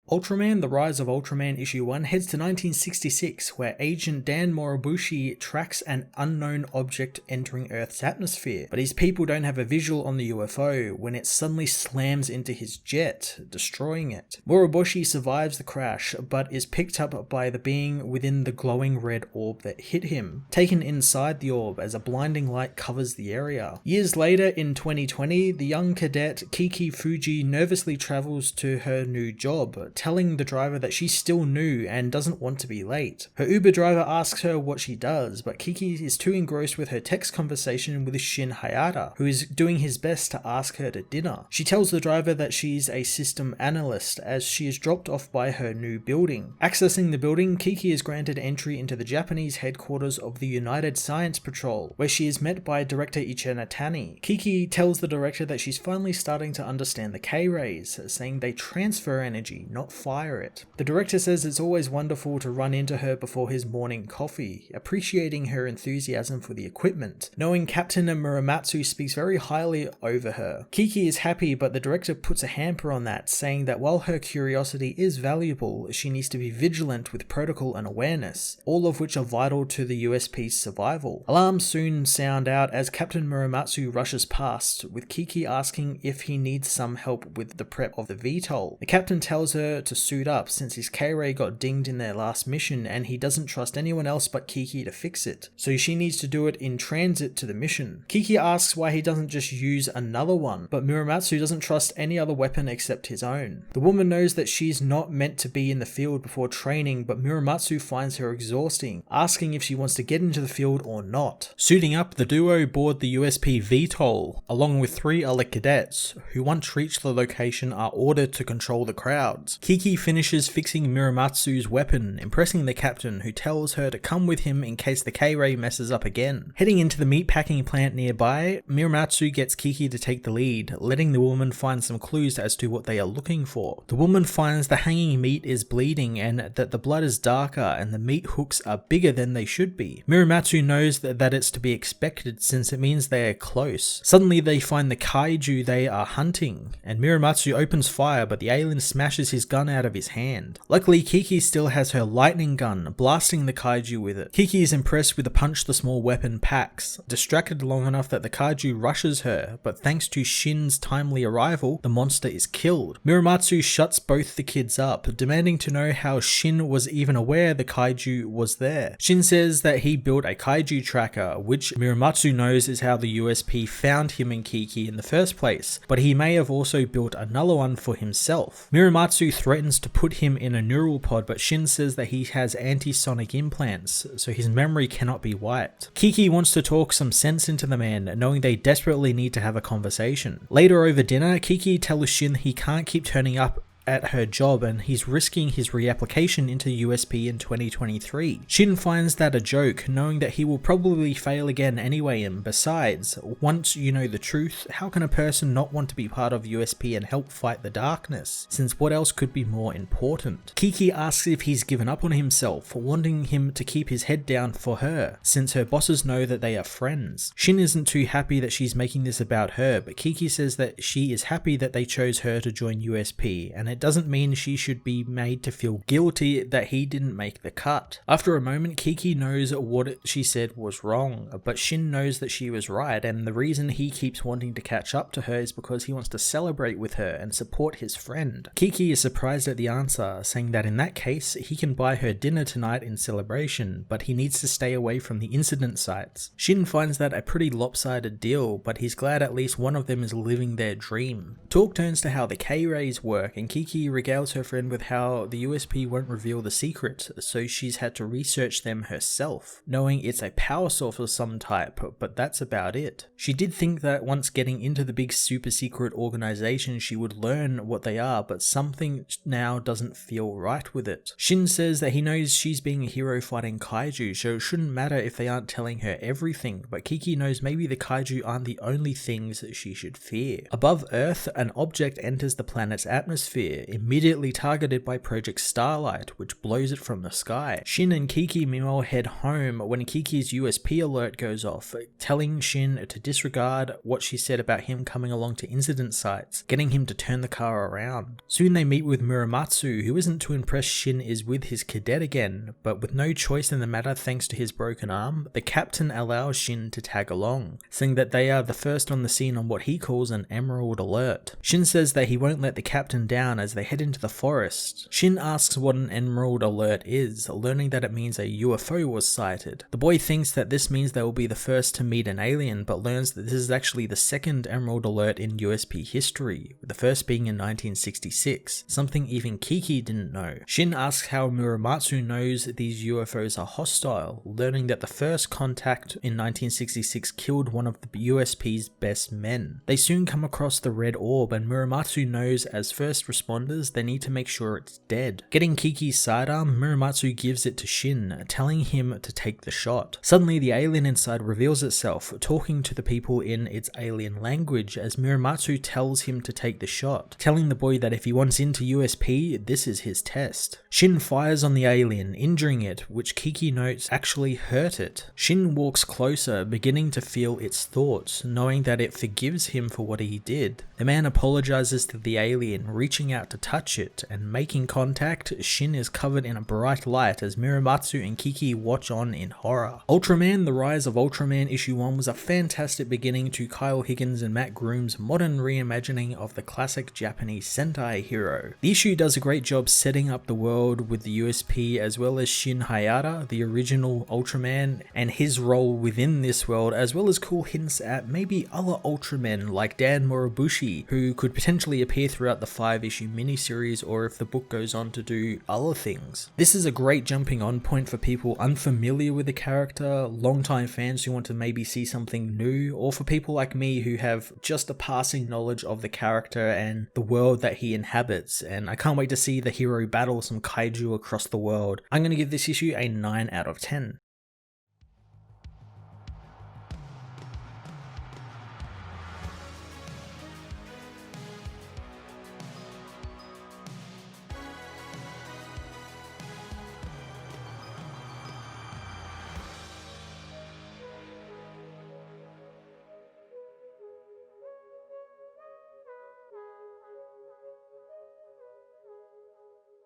Ultraman: The Rise of Ultraman Issue 1 heads to 1966, where Agent Dan Moribushi tracks an unknown object entering Earth's atmosphere, but his people don't have a visual on the UFO when it suddenly slams into his jet, destroying it. Moribushi survives the crash, but is picked up by the being within the glowing red orb that hit him, taken inside the orb as a blinding light covers the area. Years later, in 2020, the young cadet Kiki Fuji nervously travels to her new job, telling the driver that she's still new and doesn't want to be late. Her Uber driver asks her what she does, but Kiki is too engrossed with her text conversation with Shin Hayata, who is doing his best to ask her to dinner. She tells the driver that she's a system analyst as she is dropped off by her new building. Accessing the building, Kiki is granted entry into the Japanese headquarters of the United Science Patrol, where she is met by Director Ichena Tani. Kiki tells the director that she's finally starting to understand the K-rays, saying they transfer energy, not fire it. The director says it's always wonderful to run into her before his morning coffee, appreciating her enthusiasm for the equipment, knowing Captain Muramatsu speaks very highly over her. Kiki is happy, but the director puts a hamper on that, saying that while her curiosity is valuable, she needs to be vigilant with protocol and awareness, all of which are vital to the USP's survival. Alarms soon sound out as Captain Muramatsu rushes past, with Kiki asking if he needs some help with the prep of the VTOL. The captain tells her to suit up since his K-ray got dinged in their last mission and he doesn't trust anyone else but Kiki to fix it, so she needs to do it in transit to the mission. Kiki asks why he doesn't just use another one, but Muramatsu doesn't trust any other weapon except his own. The woman knows that she's not meant to be in the field before training, but Muramatsu finds her exhausting, asking if she wants to get into the field or not. Suiting up, the duo board the USP VTOL, along with 3 other cadets, who once reach the location are ordered to control the crowds. Kiki finishes fixing Muramatsu's weapon, impressing the captain, who tells her to come with him in case the K-ray messes up again. Heading into the meatpacking plant nearby, Muramatsu gets Kiki to take the lead, letting the woman find some clues as to what they are looking for. The woman finds the hanging meat is bleeding and that the blood is darker and the meat hooks are bigger than they should be. Muramatsu knows that it's to be expected since it means they are close. Suddenly they find the Kaiju they are hunting, and Muramatsu opens fire, but the alien smashes his gun out of his hand. Luckily, Kiki still has her lightning gun, blasting the Kaiju with it. Kiki is impressed with the punch the small weapon packs, distracted long enough that the Kaiju rushes her, but thanks to Shin's timely arrival, the monster is killed. Muramatsu shuts both the kids up, demanding to know how Shin was even aware the Kaiju was there. Shin says that he built a Kaiju tracker, which Muramatsu knows is how the USP found him and Kiki in the first place, but he may have also built another one for himself. Muramatsu threatens to put him in a neural pod, but Shin says that he has anti-sonic implants, so his memory cannot be wiped. Kiki wants to talk some sense into the man, knowing they desperately need to have a conversation. Later over dinner, Kiki tells Shin he can't keep turning up at her job and he's risking his reapplication into USP in 2023. Shin finds that a joke, knowing that he will probably fail again anyway, and besides, once you know the truth, how can a person not want to be part of USP and help fight the darkness, since what else could be more important? Kiki asks if he's given up on himself, wanting him to keep his head down for her, since her bosses know that they are friends. Shin isn't too happy that she's making this about her, but Kiki says that she is happy that they chose her to join USP, and it doesn't mean she should be made to feel guilty that he didn't make the cut. After a moment, Kiki knows what she said was wrong, but Shin knows that she was right, and the reason he keeps wanting to catch up to her is because he wants to celebrate with her and support his friend. Kiki is surprised at the answer, saying that in that case, he can buy her dinner tonight in celebration, but he needs to stay away from the incident sites. Shin finds that a pretty lopsided deal, but he's glad at least one of them is living their dream. Talk turns to how the K-rays work, and Kiki regales her friend with how the USP won't reveal the secret, so she's had to research them herself, knowing it's a power source of some type, but that's about it. She did think that once getting into the big super secret organization she would learn what they are, but something now doesn't feel right with it. Shin says that he knows she's being a hero fighting Kaiju, so it shouldn't matter if they aren't telling her everything, but Kiki knows maybe the Kaiju aren't the only things she should fear. Above Earth, an object enters the planet's atmosphere, atmosphere, immediately targeted by Project Starlight, which blows it from the sky. Shin and Kiki meanwhile head home when Kiki's USP alert goes off, telling Shin to disregard what she said about him coming along to incident sites, getting him to turn the car around. Soon they meet with Muramatsu, who isn't too impressed Shin is with his cadet again, but with no choice in the matter thanks to his broken arm, the captain allows Shin to tag along, saying that they are the first on the scene on what he calls an emerald alert. Shin says that he won't let the captain down as they head into the forest. Shin asks what an emerald alert is, learning that it means a UFO was sighted. The boy thinks that this means they will be the first to meet an alien, but learns that this is actually the second emerald alert in USP history, with the first being in 1966, something even Kiki didn't know. Shin asks how Muramatsu knows these UFOs are hostile, learning that the first contact in 1966 killed one of the USP's best men. They soon come across the red orb, and Muramatsu knows as first responders they need to make sure it's dead. Getting Kiki's sidearm, Muramatsu gives it to Shin, telling him to take the shot. Suddenly the alien inside reveals itself, talking to the people in its alien language as Muramatsu tells him to take the shot, telling the boy that if he wants into USP, this is his test. Shin fires on the alien, injuring it, which Kiki notes actually hurt it. Shin walks closer, beginning to feel its thoughts, knowing that it forgives him for what he did. The man apologizes to the alien, reaching out to touch it, and making contact, Shin is covered in a bright light as Muramatsu and Kiki watch on in horror. Ultraman: The Rise of Ultraman issue 1 was a fantastic beginning to Kyle Higgins and Matt Groom's modern reimagining of the classic Japanese Sentai hero. The issue does a great job setting up the world with the USP as well as Shin Hayata, the original Ultraman, and his role within this world, as well as cool hints at maybe other Ultramen like Dan Moribushi, who could potentially appear throughout the 5-issue miniseries or if the book goes on to do other things. This is a great jumping on point for people unfamiliar with the character, long-time fans who want to maybe see something new, or for people like me who have just a passing knowledge of the character and the world that he inhabits, and I can't wait to see the hero battle some kaiju across the world. I'm going to give this issue a 9 out of 10.